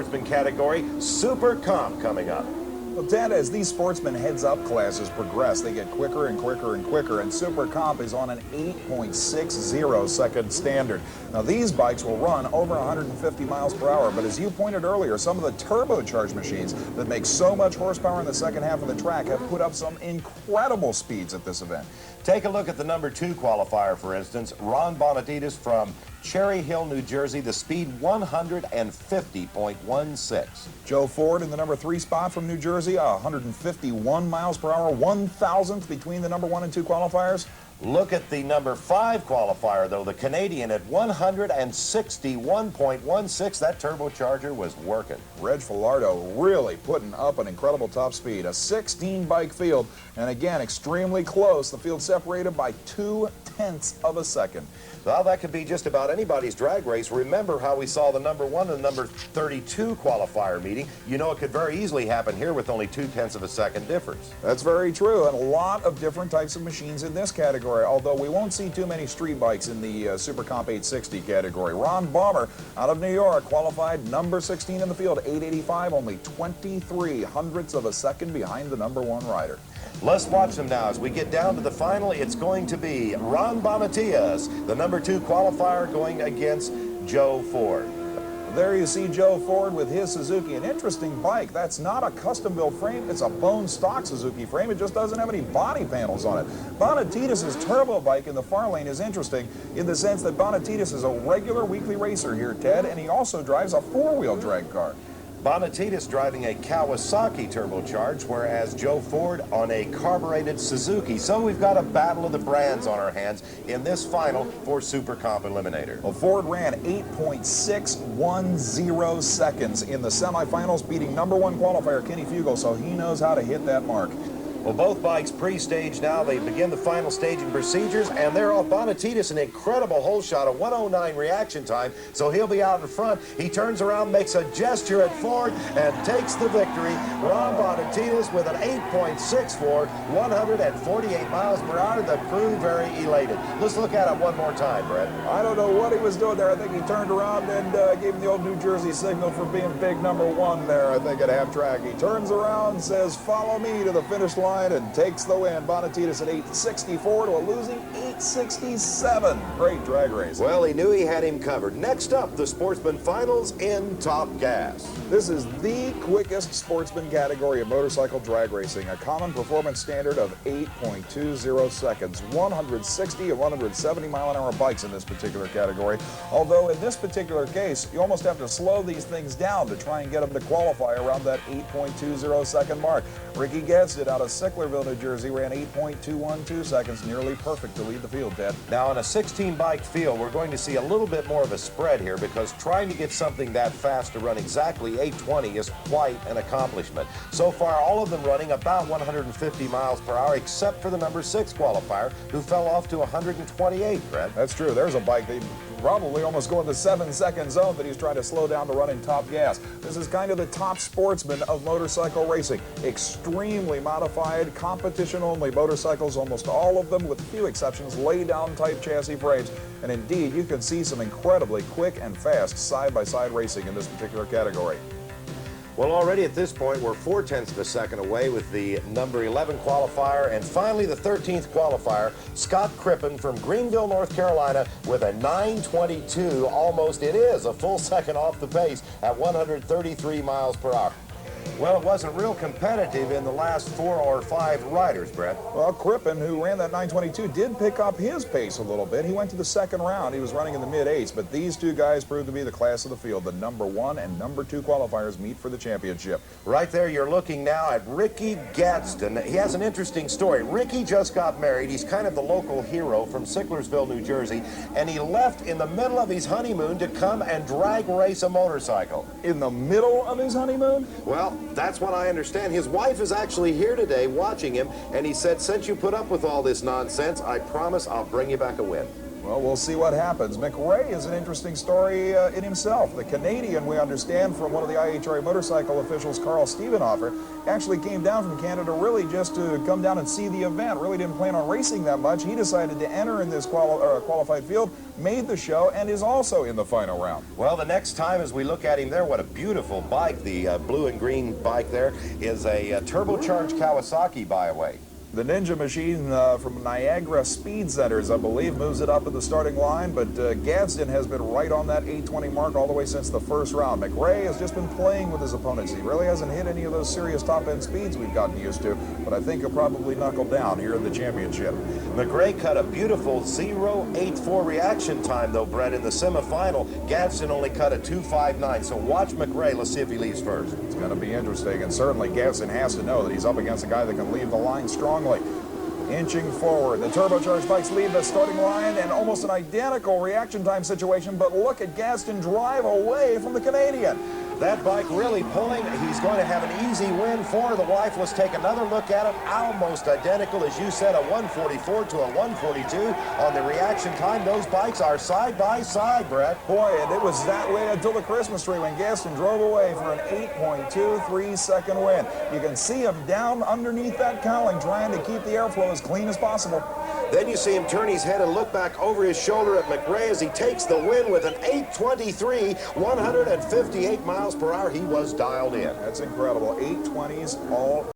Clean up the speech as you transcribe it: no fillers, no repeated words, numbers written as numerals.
sportsman category, Super Comp, coming up. Well, Ted, as these sportsman heads-up classes progress, they get quicker and quicker and quicker, and Super Comp is on an 8.60 second standard. Now, these bikes will run over 150 miles per hour, but as you pointed earlier, some of the turbocharged machines that make so much horsepower in the second half of the track have put up some incredible speeds at this event. Take a look at the number 2 qualifier, for instance, Ron Bonititis from Cherry Hill, New Jersey, the speed 150.16. Joe Ford in the number 3 spot from New Jersey, 151 miles per hour, 1,000th between the number 1 and 2 qualifiers. Look at the number 5 qualifier, though, the Canadian at 161.16. That turbocharger was working. Reg FALARDEAU really putting up an incredible top speed. A 16-bike field, and again, extremely close. The field separated by 0.2 of a second. Well, that could be just about anybody's drag race. Remember how we saw the number 1 and number 32 qualifier meeting. You know it could very easily happen here with only 0.2 of a second difference. That's very true, and a lot of different types of machines in this category, although we won't see too many street bikes in the Super Comp 860 category. Ron Balmer out of New York qualified number 16 in the field, 885, only 23 hundredths of a second behind the number 1 rider. Let's watch them now. As we get down to the final, it's going to be Ron Bonititis, the number 2 qualifier, going against Joe Ford. There you see Joe Ford with his Suzuki, an interesting bike. That's not a custom-built frame. It's a bone stock Suzuki frame. It just doesn't have any body panels on it. Bonititis' turbo bike in the far lane is interesting in the sense that Bonititis is a regular weekly racer here, Ted, and he also drives a 4-wheel drag car. Bonititis driving a Kawasaki turbocharged, whereas Joe Ford on a carbureted Suzuki. So we've got a battle of the brands on our hands in this final for Super Comp Eliminator. Well, Ford ran 8.610 seconds in the semifinals, beating number 1 qualifier Kenny FUEGEL, so he knows how to hit that mark. Well, both bikes pre-staged now. They begin the final staging procedures, and they're off. Bonititis, an incredible hole shot, a 109 reaction time, so he'll be out in front. He turns around, makes a gesture at Ford, and takes the victory. Ron Bonititis with an 8.64, 148 miles per hour. The crew very elated. Let's look at it one more time, Brett. I don't know what he was doing there. I think he turned around and gave him the old New Jersey signal for being big number 1 there, I think, at half track. He turns around, says, "Follow me," to the finish line, and takes the win. Bonititis at 8.64 to a losing 8.67. Great drag race. Well, he knew he had him covered. Next up, the Sportsman Finals in Top Gas. This is the quickest sportsman category of motorcycle drag racing, a common performance standard of 8.20 seconds. 160 and 170 mile-an-hour bikes in this particular category, although in this particular case, you almost have to slow these things down to try and get them to qualify around that 8.20 second mark. Rickey Gadson out of Sicklerville, New Jersey, ran 8.212 seconds, nearly perfect to lead the field, Ted. Now, on a 16-bike field, we're going to see a little bit more of a spread here because trying to get something that fast to run exactly 820 is quite an accomplishment. So far, all of them running about 150 miles per hour, except for the number 6 qualifier, who fell off to 128, Fred. That's true. There's a bike that probably almost going the 7-second zone that he's trying to slow down to run in top gas. This is kind of the top sportsman of motorcycle racing. Extremely modified, competition-only motorcycles, almost all of them, with few exceptions, lay-down type chassis frames. And indeed, you can see some incredibly quick and fast side-by-side racing in this particular category. Well, already at this point, we're 0.4 of a second away with the number 11 qualifier, and finally the 13th qualifier, Scott Crippen from Greenville, North Carolina, with a 9:22. Almost, it is a full second off the pace at 133 miles per hour. Well, it wasn't real competitive in the last 4 or 5 riders, Brett. Well, Crippen, who ran that 9:22, did pick up his pace a little bit. He went to the second round. He was running in the mid-8s, but these two guys proved to be the class of the field. The number 1 and number 2 qualifiers meet for the championship. Right there, you're looking now at Rickey Gadson. He has an interesting story. Rickey just got married. He's kind of the local hero from Sicklersville, New Jersey, and he left in the middle of his honeymoon to come and drag race a motorcycle. In the middle of his honeymoon? Well, that's what I understand. His wife is actually here today watching him, and he said, since you put up with all this nonsense, I promise I'll bring you back a win. Well, we'll see what happens. McRae is an interesting story in himself. The Canadian, we understand from one of the IHRA motorcycle officials, Carl Stevenhofer, actually came down from Canada really just to come down and see the event. Really didn't plan on racing that much. He decided to enter in this qualified field, made the show and is also in the final round. Well, the next time as we look at him there, what a beautiful bike. The blue and green bike there is a turbocharged Kawasaki, by the way. The Ninja Machine from Niagara Speed Centers, I believe, moves it up at the starting line, but Gadson has been right on that 820 mark all the way since the first round. McRae has just been playing with his opponents. He really hasn't hit any of those serious top-end speeds we've gotten used to, but I think he'll probably knuckle down here in the championship. McRae cut a beautiful 0.84 reaction time, though, Brett, in the semifinal. Gadson only cut a 2.59, so watch McRae. Let's see if he leaves first. It's going to be interesting, and certainly Gadson has to know that he's up against a guy that can leave the line strongly. Inching forward, the turbocharged bikes leave the starting line, and almost an identical reaction time situation, but look at Gadson drive away from the Canadian. That bike really pulling. He's going to have an easy win for the wife. Let's take another look at it. Almost identical, as you said, a 144 to a 142 on the reaction time. Those bikes are side by side, Brett. Boy, and it was that way until the Christmas tree when Gadson drove away for an 8.23 second win. You can see him down underneath that cowling trying to keep the airflow as clean as possible. Then you see him turn his head and look back over his shoulder at McRae as he takes the win with an 8.23, 158 miles per hour. He was dialed in. That's incredible. 820s all